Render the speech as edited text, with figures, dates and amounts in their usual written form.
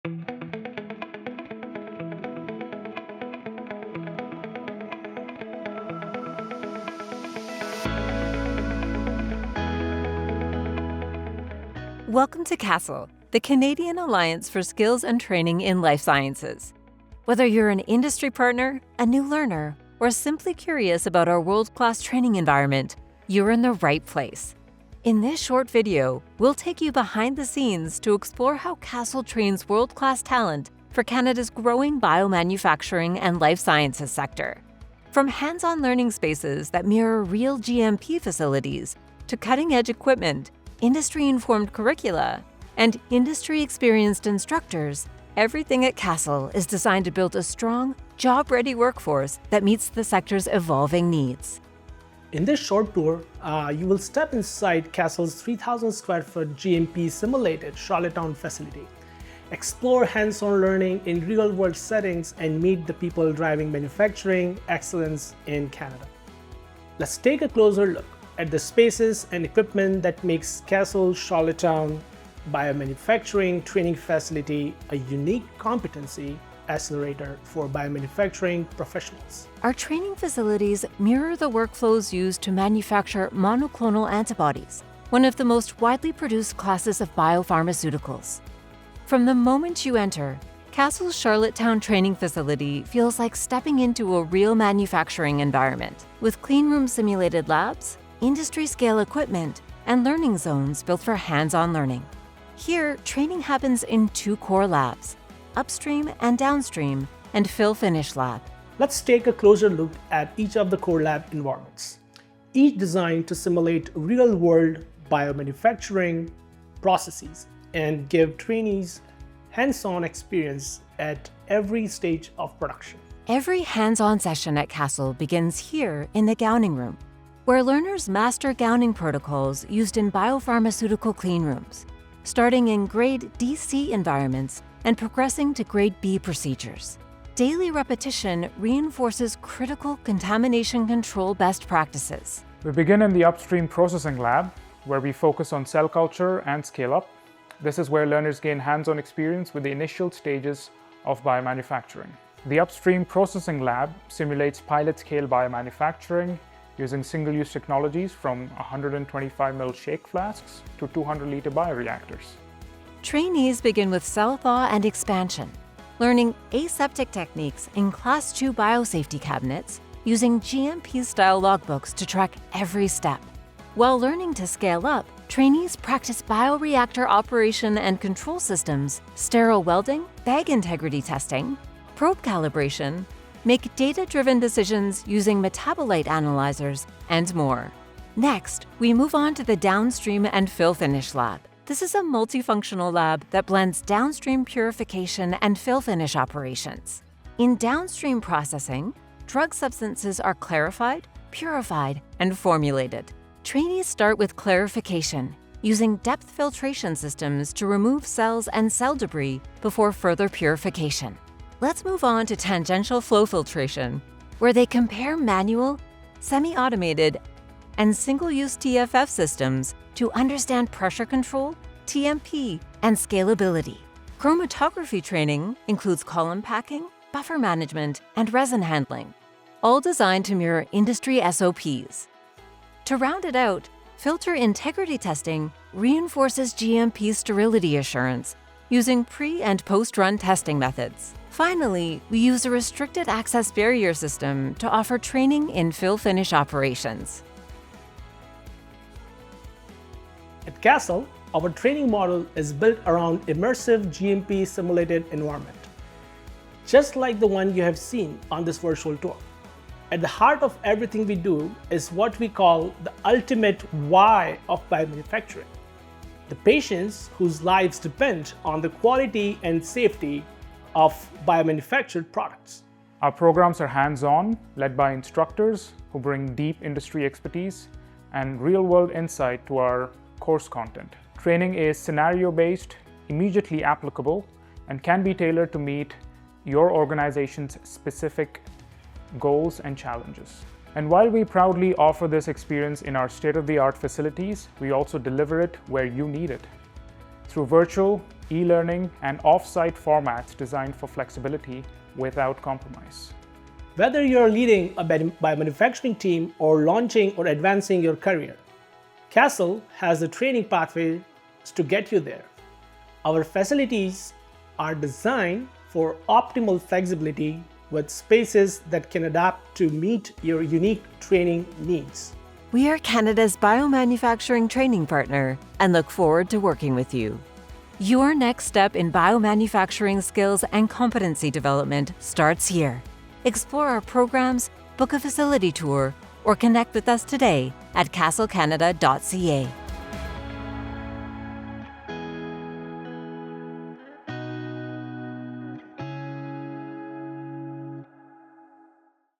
Welcome to CASTL, the Canadian Alliance for Skills and Training in Life Sciences. Whether you're an industry partner, a new learner, or simply curious about our world-class training environment, you're in the right place. In this short video, we'll take you behind the scenes to explore how CASTL trains world-class talent for Canada's growing biomanufacturing and life sciences sector. From hands-on learning spaces that mirror real GMP facilities to cutting-edge equipment, industry-informed curricula, and industry-experienced instructors, everything at CASTL is designed to build a strong, job-ready workforce that meets the sector's evolving needs. In this short tour, you will step inside CASTL's 3,000 square foot GMP-simulated Charlottetown facility, explore hands-on learning in real-world settings, and meet the people driving manufacturing excellence in Canada. Let's take a closer look at the spaces and equipment that makes CASTL Charlottetown Biomanufacturing Training Facility a unique competency accelerator for biomanufacturing professionals. Our training facilities mirror the workflows used to manufacture monoclonal antibodies, one of the most widely produced classes of biopharmaceuticals. From the moment you enter, CASTL's Charlottetown training facility feels like stepping into a real manufacturing environment, with cleanroom simulated labs, industry-scale equipment, and learning zones built for hands-on learning. Here, training happens in two core labs, upstream and downstream, and fill-finish lab. Let's take a closer look at each of the core lab environments, each designed to simulate real-world biomanufacturing processes and give trainees hands-on experience at every stage of production. Every hands-on session at CASTL begins here in the gowning room, where learners master gowning protocols used in biopharmaceutical cleanrooms, starting in grade DC environments and progressing to grade B procedures. Daily repetition reinforces critical contamination control best practices. We begin in the upstream processing lab, where we focus on cell culture and scale-up. This is where learners gain hands-on experience with the initial stages of biomanufacturing. The upstream processing lab simulates pilot-scale biomanufacturing using single-use technologies from 125 ml shake flasks to 200-liter bioreactors. Trainees begin with cell thaw and expansion, learning aseptic techniques in Class II biosafety cabinets using GMP-style logbooks to track every step. While learning to scale up, trainees practice bioreactor operation and control systems, sterile welding, bag integrity testing, probe calibration, make data-driven decisions using metabolite analyzers, and more. Next, we move on to the downstream and fill-finish lab. This is a multifunctional lab that blends downstream purification and fill-finish operations. In downstream processing, drug substances are clarified, purified, and formulated. Trainees start with clarification, using depth filtration systems to remove cells and cell debris before further purification. Let's move on to tangential flow filtration, where they compare manual, semi-automated, and single-use TFF systems to understand pressure control, TMP, and scalability. Chromatography training includes column packing, buffer management, and resin handling, all designed to mirror industry SOPs. To round it out, filter integrity testing reinforces GMP sterility assurance using pre- and post-run testing methods. Finally, we use a restricted access barrier system to offer training in fill-finish operations. At CASTL, our training model is built around immersive GMP-simulated environment, just like the one you have seen on this virtual tour. At the heart of everything we do is what we call the ultimate why of biomanufacturing: the patients whose lives depend on the quality and safety of biomanufactured products. Our programs are hands-on, led by instructors who bring deep industry expertise and real-world insight to our course content. Training is scenario-based, immediately applicable, and can be tailored to meet your organization's specific goals and challenges. And while we proudly offer this experience in our state-of-the-art facilities, we also deliver it where you need it, through virtual e-learning, and off-site formats designed for flexibility without compromise. Whether you're leading a biomanufacturing team or launching or advancing your career, CASTL has the training pathways to get you there. Our facilities are designed for optimal flexibility with spaces that can adapt to meet your unique training needs. We are Canada's biomanufacturing training partner and look forward to working with you. Your next step in biomanufacturing skills and competency development starts here. Explore our programs, book a facility tour, or connect with us today at castlcanada.ca.